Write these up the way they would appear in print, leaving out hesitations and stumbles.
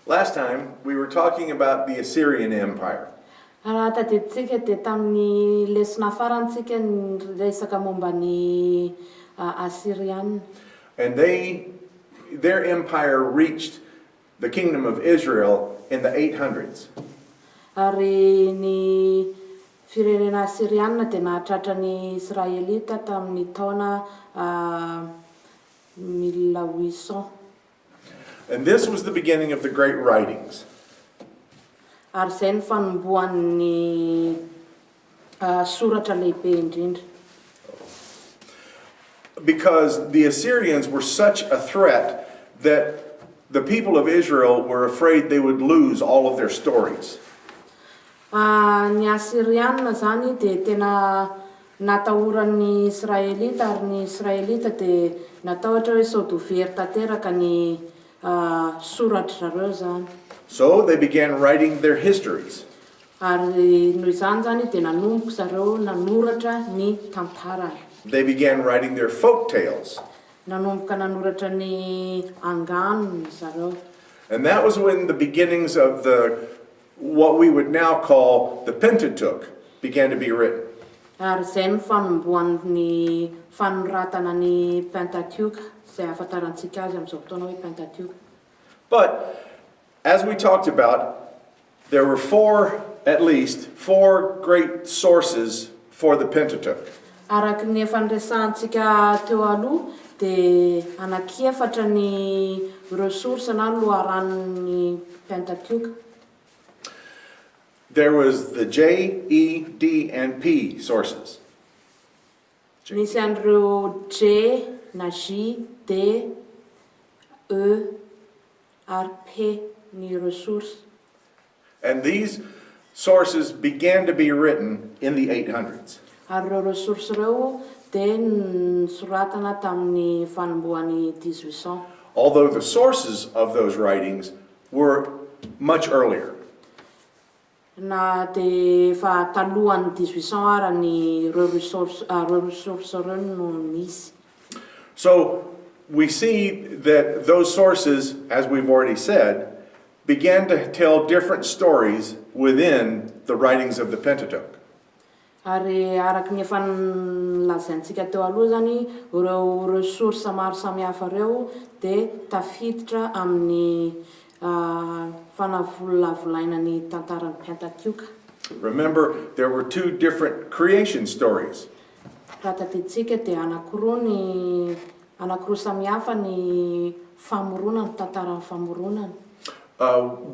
Last time we were talking about the Assyrian Empire. Raha tadiditsika dia tamin'ny lesona farantsika ny resaka momba ny Assyrianina. And their empire reached the kingdom of Israel in the 800s. Ary ny firenena Assyrianina dia nahatratra ny Israelita tamin'ny taona 1800. And this was the beginning of the Great Writings. Ary izay ny fanombohan'ny soratra lehibe indrindra. Because the Assyrians were such a threat that the people of Israel were afraid they would lose all of their stories. Ny Assyrianina zany dia tena natahoran'ny Israelita ary ny Israelita dia natahotra hoe sao dia very tanteraka ny soratra zareo zany. So they began writing their histories. Ary noho izany zany dia nanomboka zareo nanoratra ny tantarany. They began writing their folk tales. Nanomboka nanoratra ny angano zareo. And that was when the beginnings of what we would now call the Pentateuch began to be written. Ary izay ny fanombohan'ny fanoratana ny Pentateuch, izay ahafantarantsika azy amin'izao fotoana hoe Pentateuch. But as we talked about, there were at least four great sources for the Pentateuch. Araka ny efa niresahantsika teo aloha dia anakiefatra ny ressource na loharan'ny Pentateuch. There was the J, E, D, and P sources. Nisy an'ireo J, na J, D, E, ary P ny ressource. And these sources began to be written in the 800s. Ary ireo ressource ireo dia nisoratana tamin'ny fanombohan'ny 1800. Although the sources of those writings were much earlier. Na dia fa talohan'ny 1800 ara ny ireo ressource ireo no nisy. So we see that those sources, as we've already said, began to tell different stories within the writings of the Pentateuch. Ary araka ny efa nilazaintsika teo aloha zany ireo ressource maro samihafa ireo dia tafiditra amin'ny fanavolavolainan'ny tantaran'ny Pentateuch. Remember, there were two different creation stories. Raha tadiditsika dia anankiroa samihafa ny famoronana, tantaran'ny famoronana.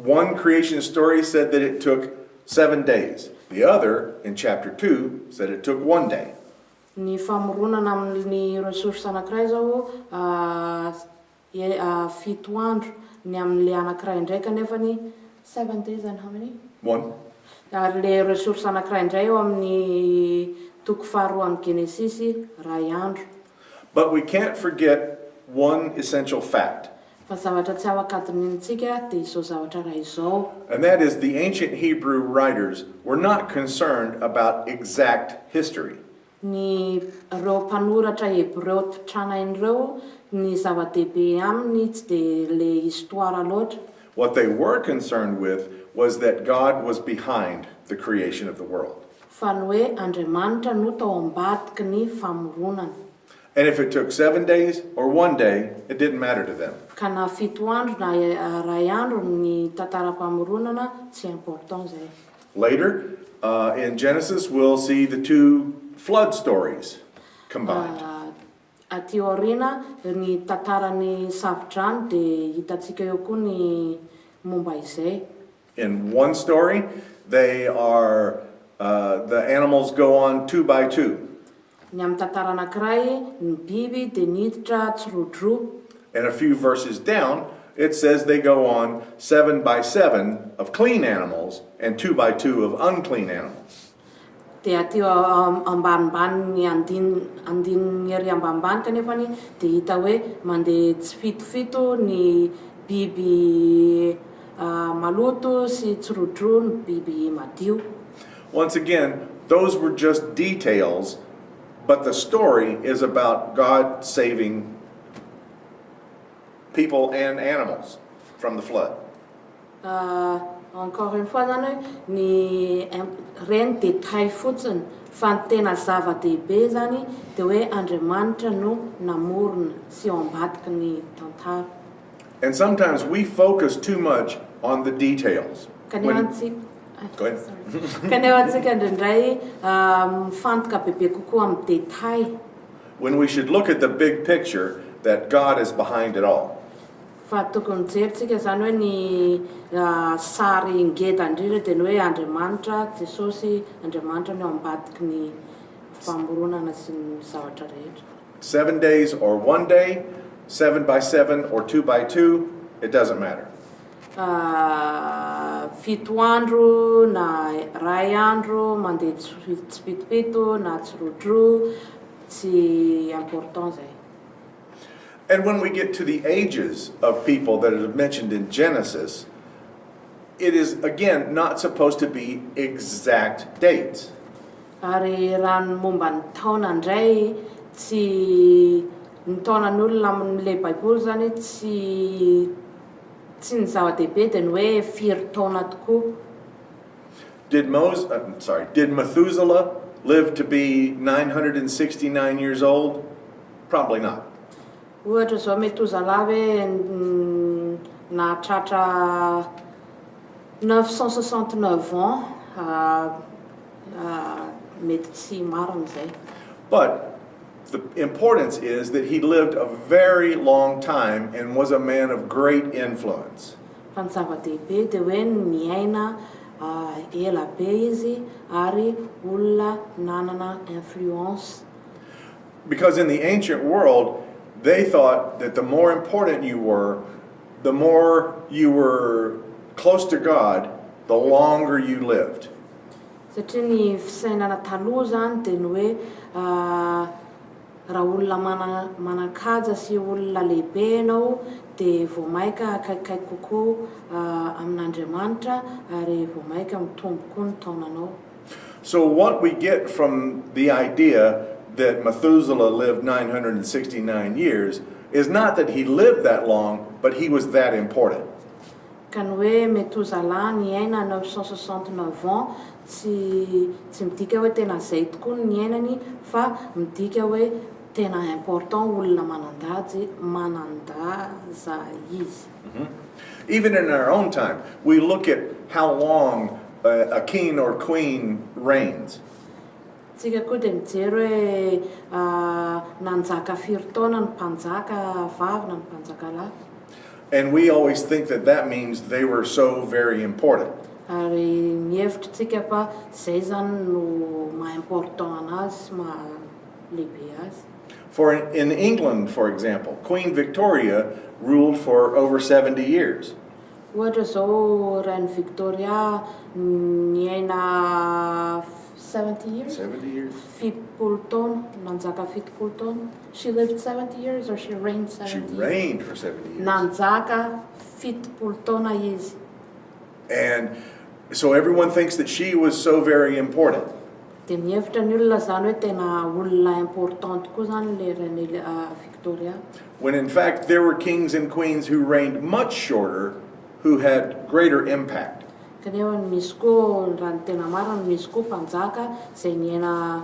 One creation story said that it took 7 days. The other, in chapter 2, said it took 1 day. Ny famoronana amin'ny ressource anankiray zao 7 andro, ny amin'le anankiray ndraika nefa ny 7 days and how many? 1. Ary le ressource anankiray indray eo amin'ny toko faharoa amin'ny Genesis 2 andro. But we can't forget one essential fact. Fa zavatra tsy afaka adinitsika dia izao zavatra raha izao. And that is the ancient Hebrew writers were not concerned about exact history. Ny ireo mpanoratra Hebreo tranain'ireo ny zava-dehibe aminy tsy dia le histoire loatra. What they were concerned with was that God was behind the creation of the world. Fa ny hoe Andriamanitra no tao ambadiky ny famoronana. And if it took 7 days or 1 day, it didn't matter to them. Ka na 7 andro na 2 andro ny tantara-pamoronana tsy important zay. Later, in Genesis, we'll see the two flood stories combined. Aty aoriana ny tantaran'ny savidrano dia hitantsika eo koa ny momba izay. In one story, the animals go on 2 by 2. Ny amin'ny tantara anankiray ny biby dia niditra tsirodroa. And a few verses down, it says they go on 7 by 7 of clean animals and 2 by 2 of unclean animals. Dia aty ambanimbany ny andininy ery ambanimbany kanefany dia hita hoe mandeha tsy fitofito ny biby maloto sy tsirodroa ny biby madio. Once again, those were just details, but the story is about God saving people and animals from the flood. Encore une fois zany hoe ny reny détail fotsiny fa ny tena zava-dehibe zany dia hoe Andriamanitra no namorona sy ao ambadiky ny tantara. And sometimes we focus too much on the details. Kanefa antsika Go ahead. kanefa antsika indraindray mifantoka bebe kokoa amin'ny détail. When we should look at the big picture that God is behind it all. Fa tokony jerintsika zany hoe ny sary ngeda indrindra dia ny hoe Andriamanitra Jesosy Andriamanitra no ao ambadiky ny famoronana sy ny zavatra rehetra. 7 days or 1 day, 7 by 7 or 2 by 2, it doesn't matter. Fito andro na ray andro mandeha tsy pitopito na tsy rodro tsy important zay. And when we get to the ages of people that are mentioned in Genesis, it is again not supposed to be exact dates. Ary raha ny momba ny taona indray tsy ny taonan'olona amin'ilay Baiboly zany tsy ny zava-dehibe dia ny hoe firy taona tokoa. Did Methuselah live to be 969 years old? Probably not. Ohatra zao Methuselah hoe nahatratra 969 ans, mety tsy marina zay. But the importance is that he lived a very long time and was a man of great influence. Fa ny zava-dehibe dia hoe niaina ela be izy ary olona nanana influence. Because in the ancient world, they thought that the more important you were, the more you were close to God, the longer you lived. Satria ny fisainana taloha zany dia ny hoe raha olona manan-kaja sy olona lehibe ianao dia vao maika akaikikaiky kokoa amin'Andriamanitra ary vao maika mitombo koa ny taonanao. So what we get from the idea that Methuselah lived 969 years is not that he lived that long, but he was that important. Ka ny hoe Methuselah niaina 969 ans tsy midika hoe tena zay tokoa ny iainany fa midika hoe tena important olona manandaza izy. Even in our own time, we look at how long a king or queen reigns. Tsika koa dia mijery hoe nanjaka firy taona ny mpanjaka vavy na ny mpanjaka lahy. And we always think that that means they were so very important. Ary mihevitra tsika fa zay zany no maha-important anazy sy maha-lehibe azy. For in England, for example, Queen Victoria ruled for over 70 years. Ohatra zao Reine Victoria niaina 70 years? 70 years? 70 taona, nanjaka 70 taona. She lived 70 years or she reigned 70 She years? reigned for 70 years. Nanjaka 70 taona izy. And so everyone thinks that she was so very important. Dia mihevitra ny olona zany hoe tena olona important koa zany le Reine Victoria. When in fact there were kings and queens who reigned much shorter who had greater impact. Kanefa misy koa raha ny tena marina misy koa mpanjaka izay niaina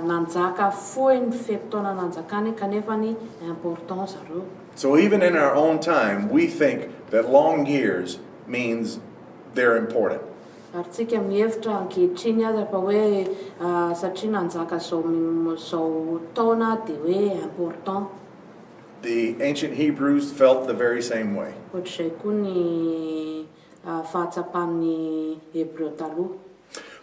nanjaka fohy ny fety taona nanjakany kanefa ny important zareo. So even in our own time, we think that long years means they're important. Ary tsika mihevitra ankehitriny aza fa hoe satria nanjaka zao taona dia hoe important. The ancient Hebrews felt the very same way. Ohatr'izay koa ny fahatsapan'ny Hebreo taloha.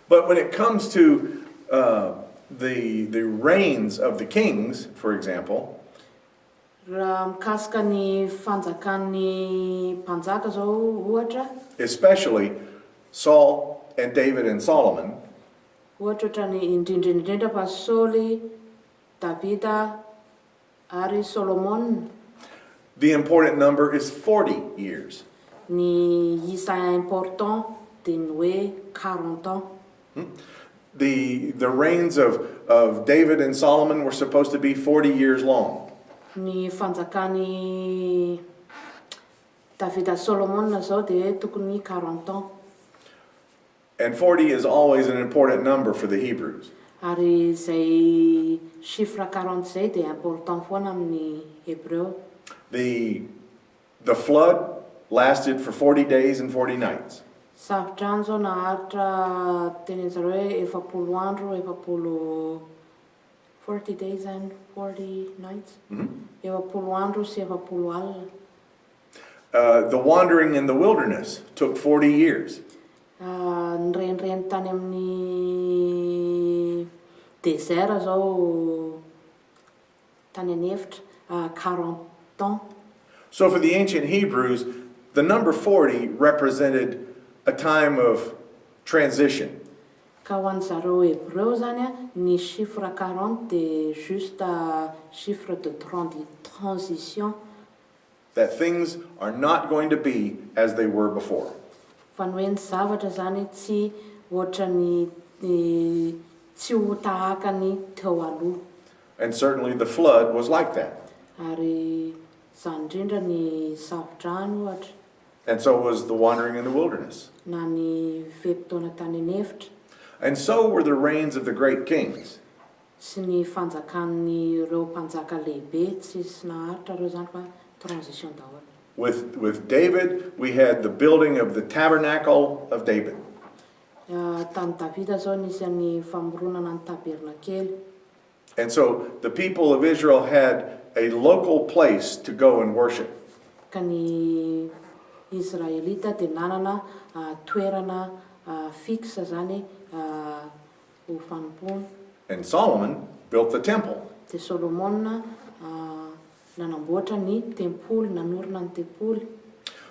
But when it comes to the reigns of the kings, for example, Raha mikasika ny fanjakan'ny mpanjaka zao ohatra, especially Saul and David and Solomon, ohatra ny indrindra fa Saoly, Davida ary Solomon, the important number is 40 years. ny isa important dia ny hoe 40 ans. The reigns of David and Solomon were supposed to be 40 years long. Ny fanjakan'ny Tavita Solomon zao dia tokony 40 ans. And 40 is always an important number for the Hebrews. Ary zay chiffre 40 zay dia important foana amin'ny Hébreu. The flood lasted for 40 days and 40 nights. Safodrano zao naharitra tenenjareo hoe 40 andro, 40 days and 40 nights. 40 andro sy 40 alina. The wandering in the wilderness took 40 years. Nirendreny tany amin'ny désert zao tany anefitra 40 ans. So for the ancient Hebrews, the number 40 represented a time of transition. Ka ho an'ny zareo Hébreu zany ny chiffre 40 dia juste chiffre de transition. That things are not going to be as they were before. Fa ny hoe ny zavatra zany tsy ohatran'ny tsy ho tahakany teo aloha. And certainly the flood was like that. Ary zany indrindra ny safodrano ohatra. And so was the wandering in the wilderness. Na ny fetim-taona tany anefitra. And so were the reigns of the great kings. Sy ny fanjakan'ny ireo mpanjaka lehibe tsisy naharitra ireo zany fa transition daholo. With David, we had the building of the tabernacle of David. Tamin'ny Davida zao nisy ny famoronana ny tabernakely. And so the people of Israel had a local place to go and worship. Ka ny Israelita dia nanana toerana fixe zany ho fanompoana. And Solomon built the temple. Dia Solomon nanamboatra ny tempoly, nanorina ny tempoly.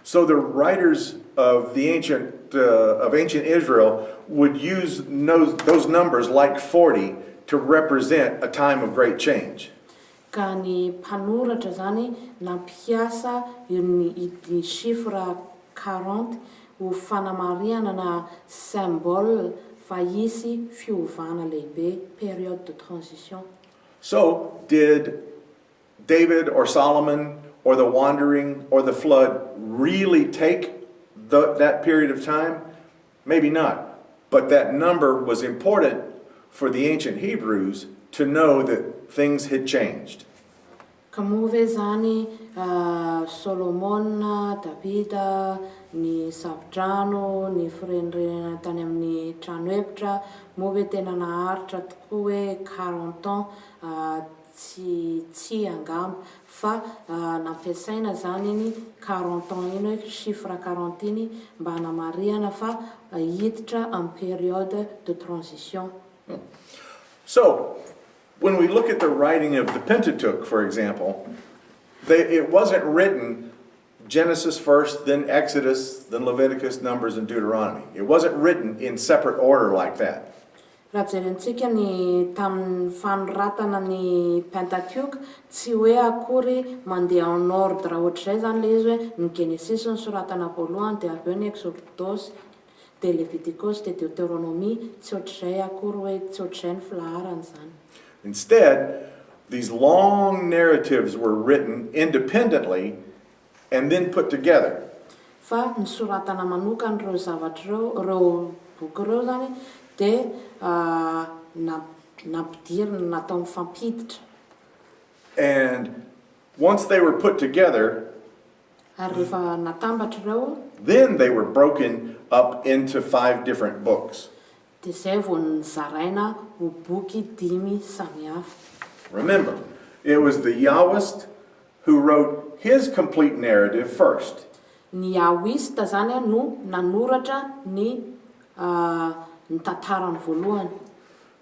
So the writers of the ancient Israel would use those numbers like 40 to represent a time of great change. Ka ny mpanoratra zany nampiasa ny chiffre 40 ho fanamariana na symbole fa hisy fiovana lehibe, période de transition. So did David or Solomon or the wandering or the flood really take that period of time? Maybe not. But that number was important for the ancient Hebrews to know that things had changed. Kamove zany Solomon, Davida, ny safodrano, ny firendrana tany amin'ny trano hevitra, move tena naharitra tokoa hoe 40 ans tsy angamba fa nampiasaina zany iny 40 ans iny hoe chiffre 40 iny mba hanamariana fa hiditra amin'ny période de transition. So, when we look at the writing of the Pentateuch, for example, it wasn't written Genesis first, then Exodus, then Leviticus, Numbers, and Deuteronomy. It wasn't written in separate order like that. Raha jerentsika ny tamin'ny fanoratana ny Pentateuch tsy hoe akory mandeha en ordre ohatr'izay zany le izy hoe ny Genesis no soratana voalohany dia avy eo ny Exodus, dia Leviticus, dia Deutéronomie, tsy ohatr'izay akory hoe tsy ohatr'izay ny filaharany zany. Instead, these long narratives were written independently and then put together. Fa ny soratana manokana ireo zavatra ireo boky ireo zany dia nampidirina natao mifampiditra. And once they were put together, Ary rehefa natambatra ireo, then they were broken up into 5 different books. dia zay vao nizaraina ho boky 5 samihafa. Remember, it was the Yahwist who wrote his complete narrative first. Ny Yahwista zany no nanoratra ny tantarany voalohany.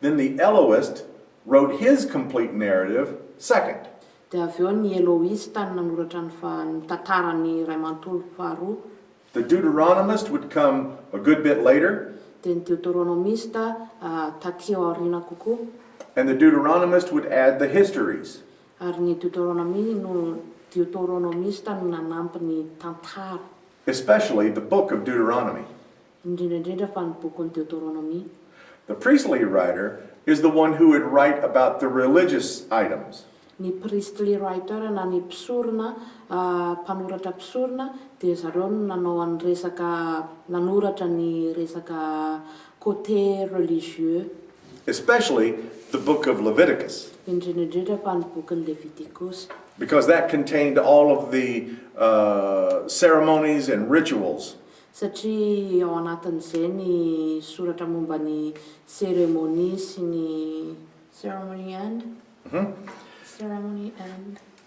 Then the Elohist wrote his complete narrative second. Dia avy eo ny Elohista no nanoratra ny tantarany ray manontolo faharoa. The Deuteronomist would come a good bit later. Dia ny Deutéronomista taty aoriana kokoa. And the Deuteronomist would add the histories. Ary ny Deutéronomista no nanampy ny tantara. Especially the book of Deuteronomy. Indrindra fa ny bokon'ny Deutéronomie. The priestly writer is the one who would write about the religious items. Ny priestly writer na ny mpisorona, mpanoratra mpisorona dia zareo no nanao any resaka nanoratra ny resaka côté religieux, especially the book of Leviticus, indrindrindrindra fa ny bokin'ny Leviticus, because that contained all of the ceremonies and rituals. satria ao anatin'izay ny soratra momba ny cérémonie sy ny ceremony and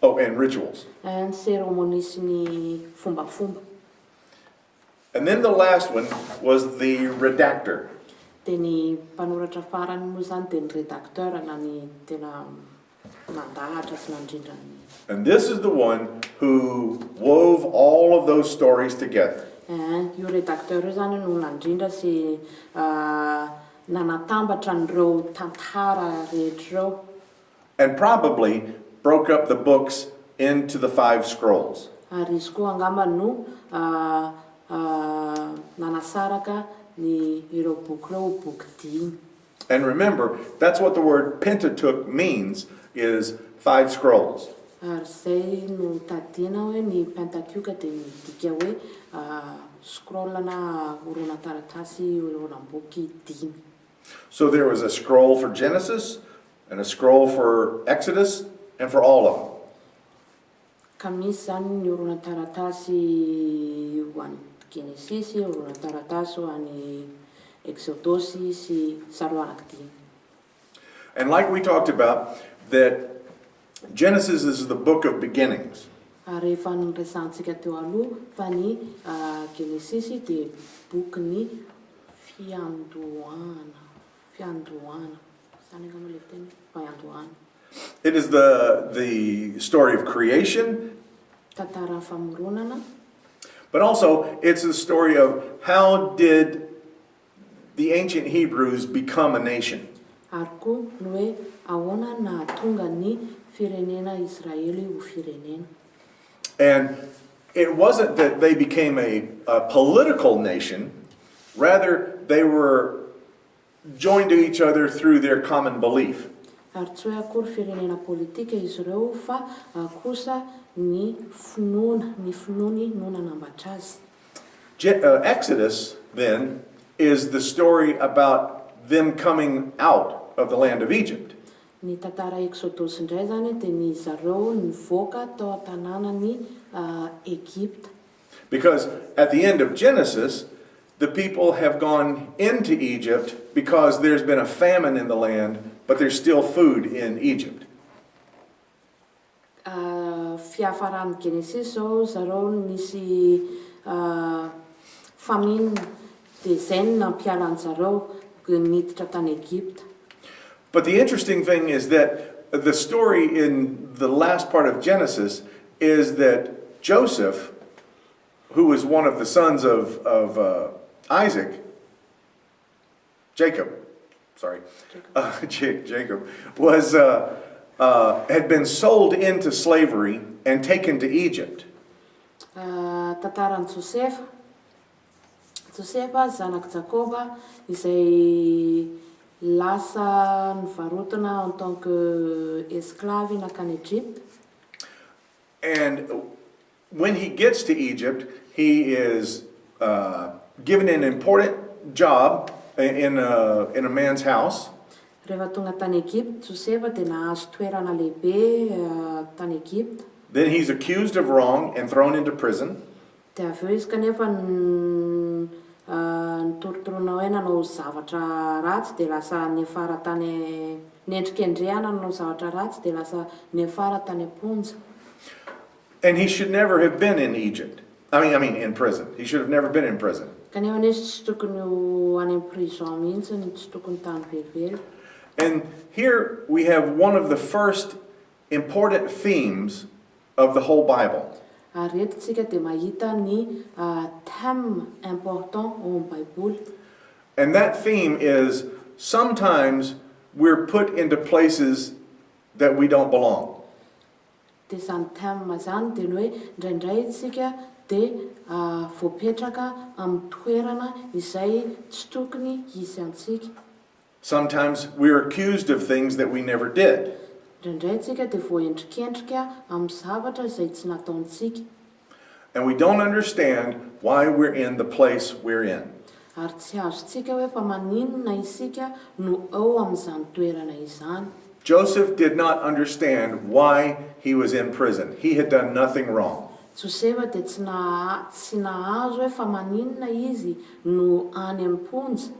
Oh, and rituals. and cérémonie sy ny fombafomba. And then the last one was the redactor. Dia ny mpanoratra farany moa zany dia ny rédacteur na ny tena nandahatra sy nandrindra ny. And this is the one who wove all of those stories together. Io rédacteur io zany no nandrindra sy nanatambatra an'ireo tantara rehetr'ireo, And probably broke up the books into the 5 scrolls. ary izy koa angamba no nanasaraka ny ireo boky ireo boky 5. And remember, that's what the word Pentateuch means, is 5 scrolls. Ary zay no tadiana hoe ny Pentateuch dia midika hoe scroll na orona taratasy oronam-boky 5. So there was a scroll for Genesis, and a scroll for Exodus, and for all of them. Ka misy zany ny orona taratasy ho an'ny Genesisy, orona taratasy ho an'ny Exodosy sy saro anaky 5. And like we talked about, that Genesis is the book of beginnings. Ary efa niresantsika teo aloha fa ny Genesisy dia boky ny fiandohana. Zany angamba le teny fiandohana. It is the story of creation, Tantara famoronana, but also it's the story of how did the ancient Hebrews become a nation. ary koa no hoe ahoana nahatonga ny firenena Israely ho firenena. And it wasn't that they became a political nation, rather they were joined to each other through their common belief. Ary tsy hoe akory firenena politika izy ireo fa kosa ny finoany no nanambatra azy. Exodus, then, is the story about them coming out of the land of Egypt. Ny tantara Exodus indray zany dia ny zareo nivoaka tao an-tanànan'ny Egypte. Because at the end of Genesis, the people have gone into Egypt because there's been a famine in the land, but there's still food in Egypt. Fiafaran'ny Genesis zao zareo nisy famine dia izay no nampiala an'zareo niditra tany Egypte. But the interesting thing is that the story in the last part of Genesis is that Joseph, who was one of the sons of Jacob, was had been sold into slavery and taken to Egypt. Tantaran'i Josefa zanak Jacoba izay lasa nivarotana en tant que esclave nakany Egypte. And when he gets to Egypt, he is given an important job in a man's house. Rehefa tonga tany Egypte, Josefa dia nahazo toerana lehibe tany Egypte. Then he's accused of wrong and thrown into prison. Dia avy eo izy kanefa nitorotorona hoe nanao zavatra ratsy dia lasa niafara tany nendrika endrehana nanao zavatra ratsy dia lasa niafara tany am-ponja. And he should never have been in Egypt. I mean in prison. He should have never been in prison. Kanefa nisy tsy tokony ho any prison mihitsy, tsy tokony tany velively. And here we have one of the first important themes of the whole Bible. Ary eto tsika dia mahita ny thème important ao amin'ny Baiboly. And that theme is sometimes we're put into places that we don't belong. Dia izany thème zany dia ny hoe indraindray tsika dia voapetraka amin'ny toerana izay tsy tokony hisy antsika. Sometimes we're accused of things that we never did. Indraindray tsika dia voaendrikendrika amin'ny zavatra izay tsy nataontsika. And we don't understand why we're in the place we're in. Ary tsy azontsika hoe fa maninona isika no ao amin'izany toerana izany. Joseph did not understand why he was in prison. He had done nothing wrong. Josefa dia tsy nahazo hoe fa maninona izy no any am-ponja.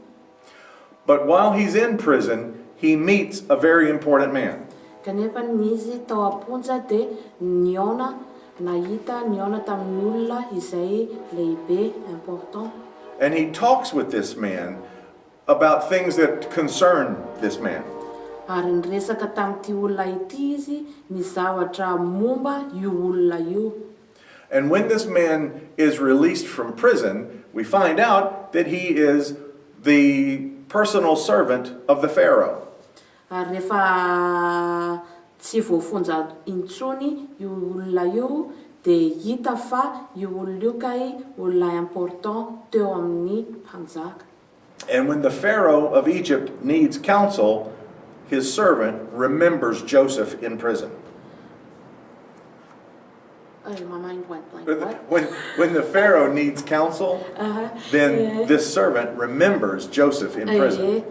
But while he's in prison, he meets a very important man. Kanefa izy tao am-ponja dia nahita niona tamin'ny olona izay lehibe, important. And he talks with this man about things that concern this man. Ary niresaka tamin'ity olona ity izy ny zavatra momba io olona io. And when this man is released from prison, we find out that he is the personal servant of the Pharaoh. Ary rehefa tsy voafonja intsony io olona io dia hita fa io olona io kay olona important teo amin'ny mpanjaka. And when the Pharaoh of Egypt needs counsel, his servant remembers Joseph in prison. My mind went blank. What? When the Pharaoh needs counsel, then this servant remembers Joseph in prison.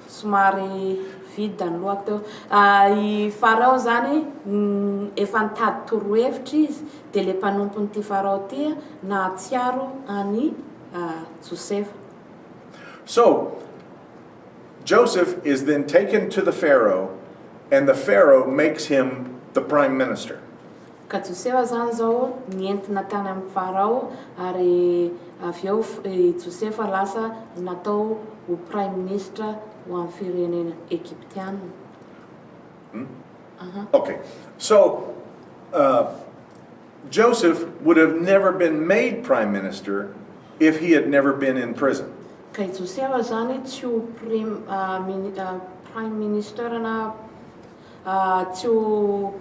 Somary vida ny lohako teo. I Farao zany efa nitady torohevitra izy dia le mpanompon'ity Farao ty nahatsiaro any Josefa. So Joseph is then taken to the Pharaoh, and the Pharaoh makes him the prime minister. Ka Josefa zany zao nientina tany amin'ny Farao ary avy eo Josefa lasa natao ho prime ministre ho amin'ny firenena Egyptiana. Okay, so Joseph would have never been made prime minister if he had never been in prison. Kay Josefa zany tsy ho prime minister na tsy ho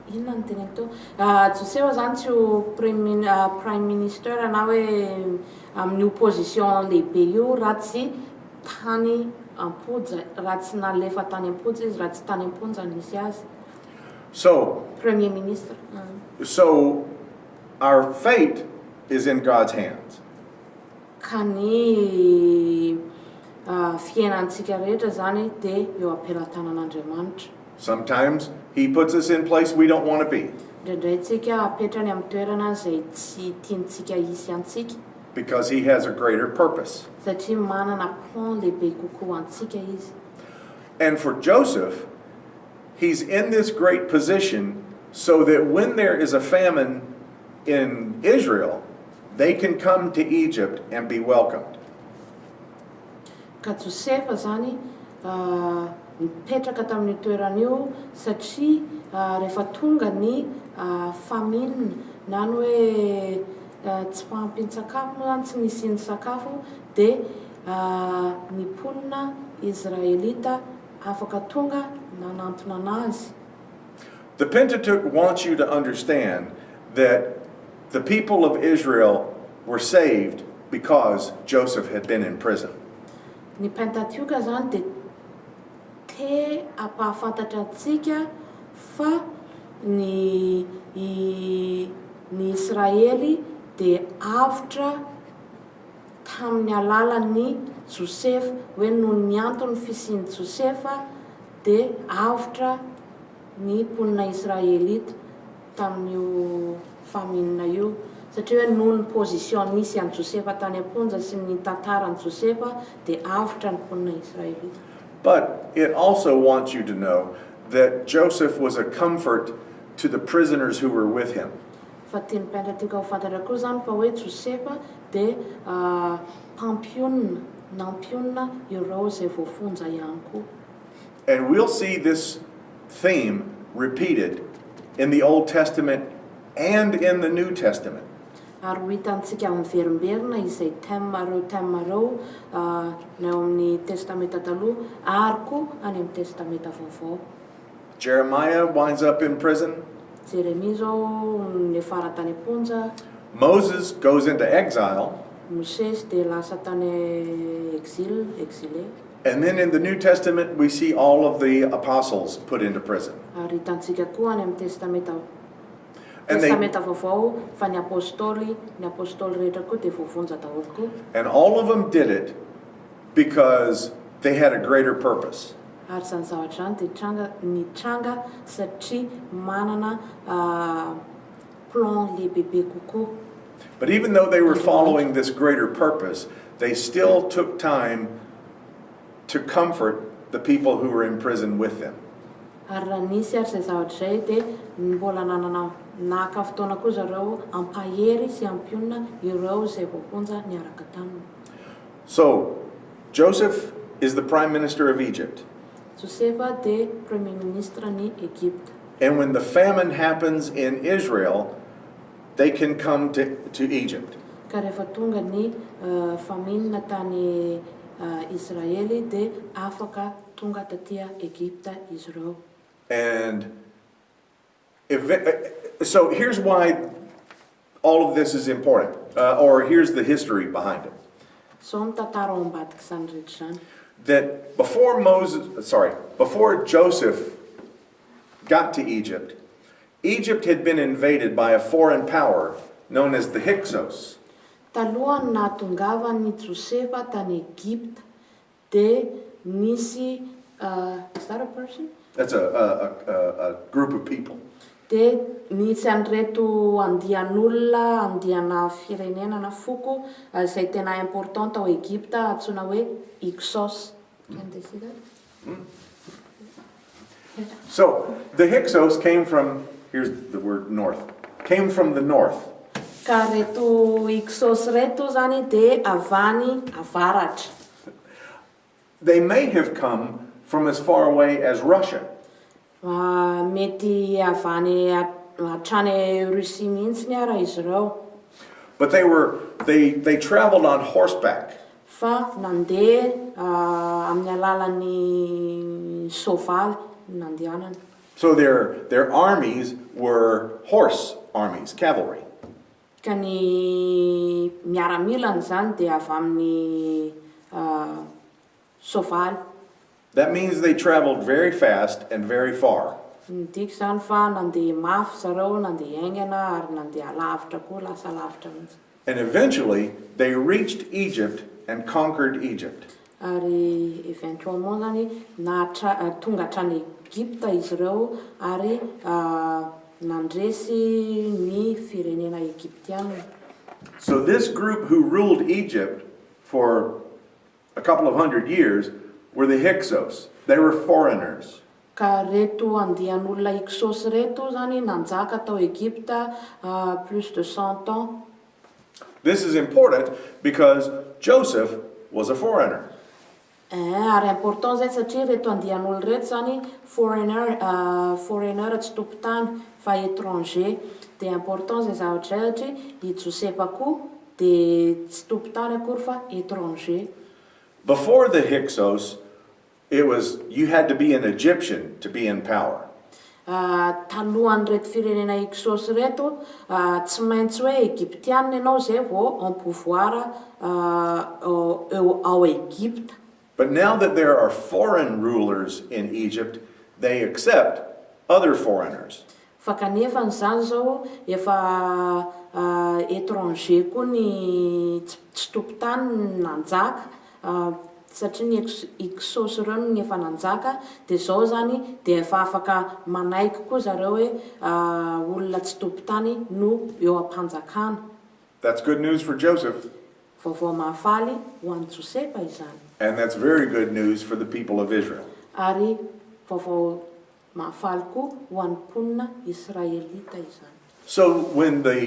inona ny teneniko teo. Josefa zany tsy ho prime minister na hoe amin'ny opposition lehibe io raha tsy tany am-ponja, raha tsy nalefa tany am-ponja izy, raha tsy tany am-ponja nisy azy. So, Premier ministre. So our fate is in God's hands. Ka ny fiainantsika rehetra zany dia eo am-pelatanan'Andriamanitra. Sometimes he puts us in place we don't want to be Indraindray tsika apetrany amin'ny toerana izay tsy tiantsika hisy antsika because he has a greater purpose. satria manana plan lehibe kokoa antsika izy. And for Joseph, he's in this great position so that when there is a famine in Israel, they can come to Egypt and be welcomed. Ka Josefa zany mipetraka tamin'ny toerana io satria rehefa tonga ny famine na ny hoe tsy fahampian-tsakafo moa zany tsy nisiany sakafo dia ny mponina Israelita afaka tonga nanantona anazy. The Pentateuch wants you to understand that the people of Israel were saved because Joseph had been in prison. Ny Pentateuch zany dia te apahafantatra antsika fa ny Israely dia avotra tamin'ny alalan'ny Josefa, hoe noho ny antony fisian'i Josefa dia avotra ny mponina Israelita tamin'io famine io, satria hoe noho ny position nisy an'i Josefa tany am-ponja sy ny tantaran'i Josefa dia avotra ny mponina Israelita. But it also wants you to know that Joseph was a comfort to the prisoners who were with him. Fa tiany Pentateuch ho fantatra koa zany fa hoe Josefa dia nampionina ireo izay voafonja ihany koa. And we'll see this theme repeated in the Old Testament and in the New Testament. Ary ho hitantsika miverimberina izay thème reo ny ao amin'ny testamenta taloha ary koa any amin'ny testamenta vaovao. Jeremiah winds up in prison. Jeremia zao nefara tany am-ponja. Moses goes into exile. Moses dia lasa tany exilé. And then in the New Testament, we see all of the apostles put into prison. Ary hitantsika koa any amin'ny testamenta And they, Testamenta vaovao fa ny apôstôly rehetra koa dia voavonja daholo koa. and all of them did it because they had a greater purpose. Ary zany zavatra zany dia nitranga satria manana plan lehibehibe kokoa. But even though they were following this greater purpose, they still took time to comfort the people who were in prison with them. Ary raha nisy ary izay zavatra izay dia mbola naka fotoana koa zareo ampahery sy ampionana ireo izay voaponja niaraka taminy. So, Joseph is the prime minister of Egypt. Josefa dia premier ministre ny Egypte. And when the famine happens in Israel, they can come to Egypt. Ka rehefa tonga ny famine tany Israely dia afaka tonga tatia Egypta izy ireo. And so here's why all of this is important, or here's the history behind it. So mitantara ao ambadika izany rehetra zany. That before Joseph got to Egypt, Egypt had been invaded by a foreign power known as the Hyksos. Talohan'ny nahatongava ny Josefa tany Egypta dia nisy is that a person? That's a group of people. Dia nisy an'ireto andian'olona andiana firenena na foko izay tena importanta ao Egypta antsoina hoe Hyksos. Can they see that? So the Hyksos came from, here's the word north, came from the north. Ka reto Hyksos reto zany dia avany avaratra. They may have come from as far away as Russia. Mety avany hatrany Russie mihitsy ny ara izy ireo. But they traveled on horseback. Fa nandeha amin'ny alalan'ny soavaly nandehanana. So their armies were horse armies, cavalry. Ka ny miaramilana zany dia avy amin'ny soavaly. That means they traveled very fast and very far. Midika zany fa nandeha mafy zareo, nandeha aingana ary nandeha lavitra koa, lasa lavitra mihitsy. And eventually they reached Egypt and conquered Egypt. Ary éventuellement zany tonga hatrany Egypta izy ireo ary nandresy ny firenena Egyptiana. So this group who ruled Egypt for a couple of hundred years were the Hyksos. They were foreigners. Ka reto andian'olona Hyksos reto zany nanjaka tao Egypta plus de 100 ans. This is important because Joseph was a foreigner. Ary important zay satria reto andian'olona reto zany foreigner tsy tompon-tany fa étranger. Dia important zay zavatra zay satria i Josefa koa dia tsy tompon-tany akory fa étranger. Before the Hyksos, you had to be an Egyptian to be in power. Talohan'ny reto firenena Hyksos reto tsy maintsy hoe Egyptiana ianao zay vao en pouvoir ao Egypta. But now that there are foreign rulers in Egypt, they accept other foreigners. Fa kanefa n'izany zao efa étranger koa ny tsy tompon-tany nanjaka satria ny Hyksos ireo no efa nanjaka dia zao zany dia efa afaka manaiky koa zareo hoe olona tsy tompon-tany no eo am-panjakana. That's good news for Joseph. Vaovao mahafaly ho an'i Josefa izany. And that's very good news for the people of Israel. Ary vaovao mahafaly koa ho an'ny mponina Israelita izany. So when the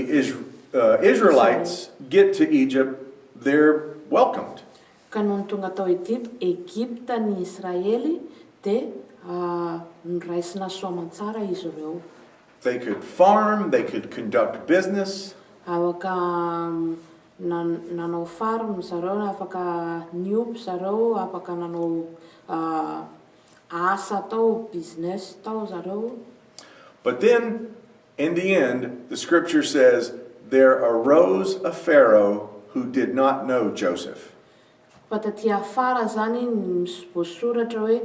Israelites get to Egypt, they're welcomed. Ka noho ny tonga tao Egypta ny Israely dia niraisina soamantsara izy ireo. They could farm, they could conduct business. Afaka nanao farm zareo, afaka niompy zareo, afaka nanao asa tao, business tao zareo. But then, in the end, the scripture says, there arose a Pharaoh who did not know Joseph. Fa taty afara zany voasoratra hoe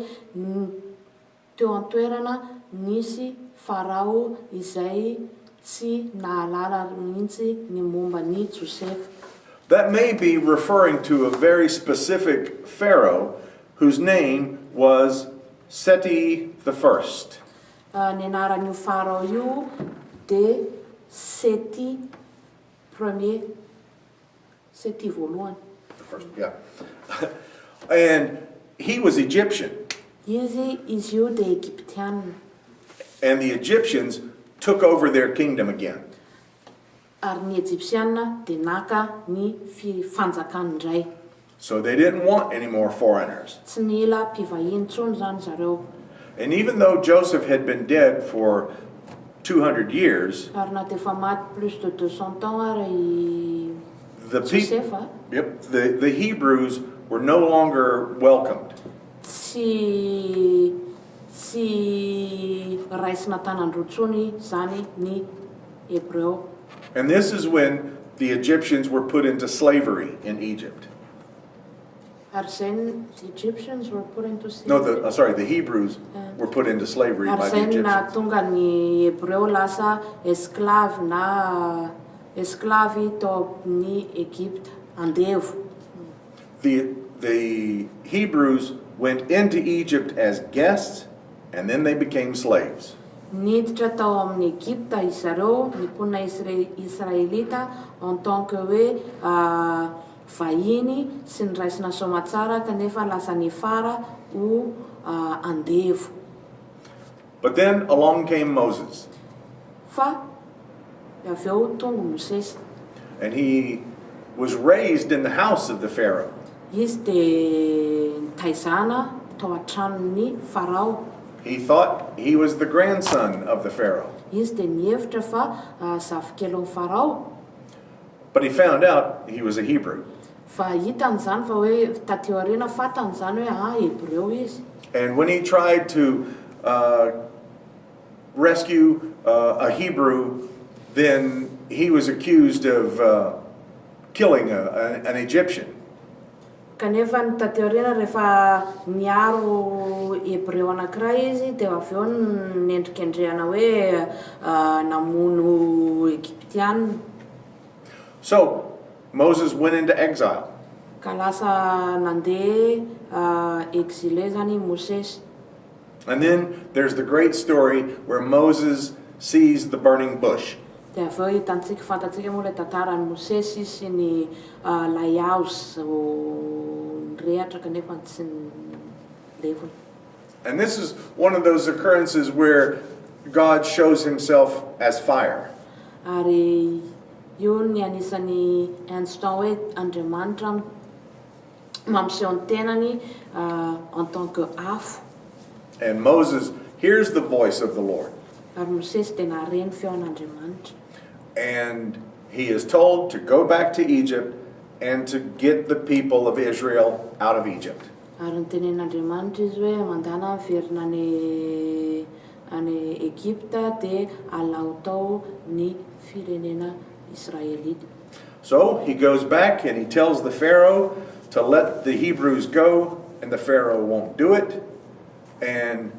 teo an-toerana nisy farao izay tsy nahalala mihitsy ny momba ny Josefa. That may be referring to a very specific Pharaoh whose name was Seti the First. Ny anaran'io farao io de Seti premier, Seti voalohany. The first, yeah. And he was Egyptian. Izy io de Egyptianina. And the Egyptians took over their kingdom again. Ary ny Egyptianina de naka ny fanjakany indray. So they didn't want any more foreigners. Tsy mila mpivahiny intsony zany zareo. And even though Joseph had been dead for 200 years, Ary na de fa maty plus de 200 ans ary the people, Josefa, the Hebrews were no longer welcomed. tsy raisina tanandrotsony zany ny Hebreo. And this is when the Egyptians were put into slavery in Egypt. Ary zay the Egyptians were put into No, slavery. the Hebrews were put into slavery Ary by the zay Egyptians. nahatonga ny Hebreo lasa esclave na esclave tao amin'ny Egypte, andevo. The Hebrews went into Egypt as guests, and then they became slaves. Niditra tao amin'ny Egypte izy zareo, ny mponina Israelita en tant que hoe vahiny sy ny raisina soamatsara kanefa lasa nifara ho andevo. But then along came Moses, Fa avy eo tonga Mosesy. and he was raised in the house of the Pharaoh. Izy de nitaizana tao an-tranon'ny farao. He thought he was the grandson of the Pharaoh. Izy de nihevitra fa zafikelon'ny farao. But he found out he was a Hebrew. Fa hitany zany fa hoe taty aoriana fatany zany hoe Hebreo izy. And when he tried to rescue a Hebrew, then he was accused of killing an Egyptian. Kanefa ny taty aoriana rehefa niaro Hebreo anankiray izy de avy eo nendrikendrehana hoe namono Egyptianina. So Moses went into exile. Ka lasa nandeha exilé zany Mosesy. And then there's the great story where Moses sees the burning bush. De avy eo hitantsika fantatsika moa le tantaran'ny Mosesy sy ny lay hazo nirehatra kanefa tsy levony. And this is one of those occurrences where God shows himself as fire. Ary io ny anisan'ny instant hoe Andriamanitra mampiseho ny tenany en tant que afo. And Moses hears the voice of the Lord. Ary Mosesy de nahareny feon'Andriamanitra. And he is told to go back to Egypt and to get the people of Israel out of Egypt. Ary nytenen'Andriamanitra izy hoe mandana verina any Egypte de alao tao ny firenena Israelita. So he goes back and he tells the Pharaoh to let the Hebrews go, and the Pharaoh won't do it. And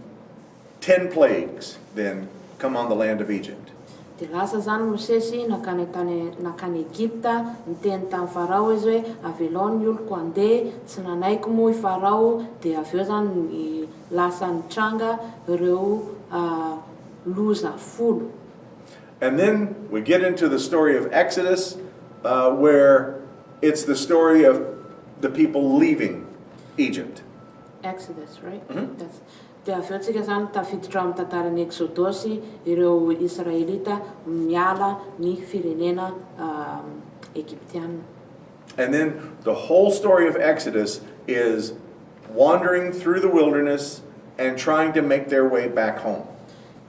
10 plagues then come on the land of Egypt. De lasa zany Mosesy nakany Egypta, niteny tamin'ny farao izy hoe avelao ny oloko andeha, tsy nanaiko moa i farao, de avy eo zany lasa nitranga ireo loza folo. And then we get into the story of Exodus, where it's the story of the people leaving Egypt. Exodus, right? That's, de avy eo tsika zany tafiditra amin'ny tantaran'ny Exodosy, ireo Israelita miala ny firenena Egyptiana. And then the whole story of Exodus is wandering through the wilderness and trying to make their way back home.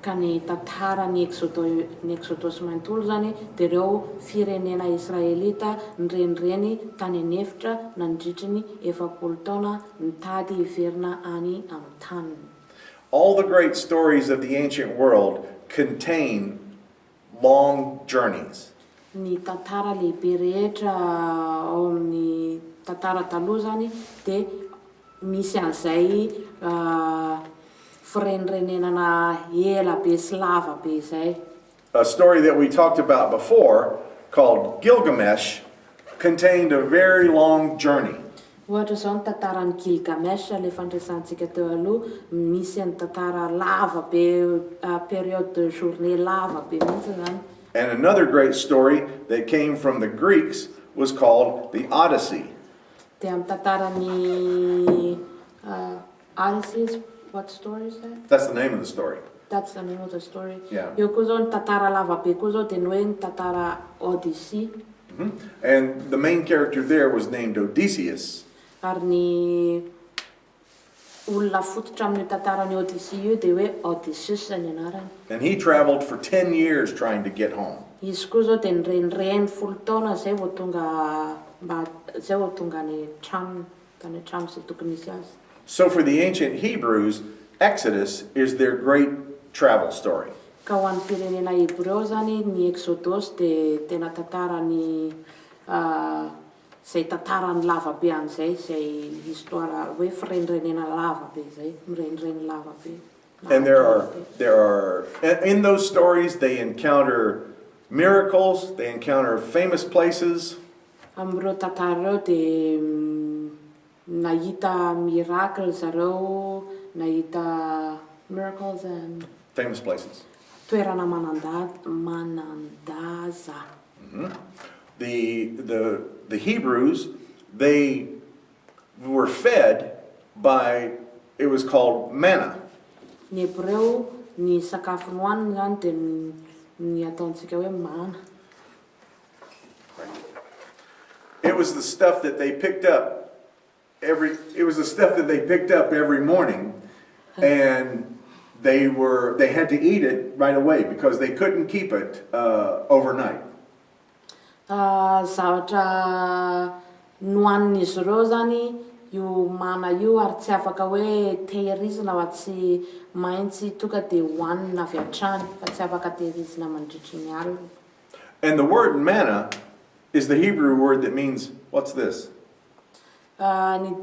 Ka ny tantaran'ny Exodosy manontolo zany de ireo firenena Israelita nirenireny tany anefitra nandritry ny 70 taona nitady hiverina any amin'ny tany. All the great stories of the ancient world contain long journeys. Ny tantara lehibe rehetra ao amin'ny tantara taloha zany de misy an'izay firenenana ela be sy lava be zay. a story that we talked about before called Gilgamesh contained a very long journey. Ohatra zao ny tantaran'ny Gilgamesh le fandraisantsika teo aloha, misy ny tantara lava be, période de journée lava be mihitsy zany. And another great story that came from the Greeks was called the Odyssey. Dia amin'ny tantaran'ny Odyssey, what story is that? That's the name of the story. That's the name of the story. Yeah. Eo koa zao ny tantara lava be koa zao dia ny hoe ny tantara Odyssey. And the main character there was named Odysseus. Ary ny olona fototra amin'ny tantaran'ny Odyssey io dia hoe Odysseus ny anarany. And he traveled for 10 years trying to get home. Izy koa zao dia nirenireny folo taona zay vao tonga ny trano, tany trano izay tokony hisy azy. So for the ancient Hebrews, Exodus is their great travel story. Ka ho an'ny firenena Hebreo zany ny Exodus dia tena tantarany zay tantarany lava be an'izay, zay histoire hoe firenrenena lava be zay, mirenireny lava be. And there are in those stories they encounter miracles, they encounter famous places. Amin'ireo tantara ireo dia nahita miracle zareo, nahita miracles and Famous places. toerana manandaza. The Hebrews, they were fed by, it was called manna. Ny Hebreo, ny sakafo nohaniny zany dia ny ataontsika hoe mana. It was the stuff that they picked up every morning, and they had to eat it right away because they couldn't keep it overnight. Zavatra nohanin'izy ireo zany io mana io ary tsy afaka hoe tehirizina fa tsy maintsy tonga dia hohanina avy hatrany fa tsy afaka tehirizina mandritry ny alina. And the word manna is the Hebrew word that means, what's this? Ny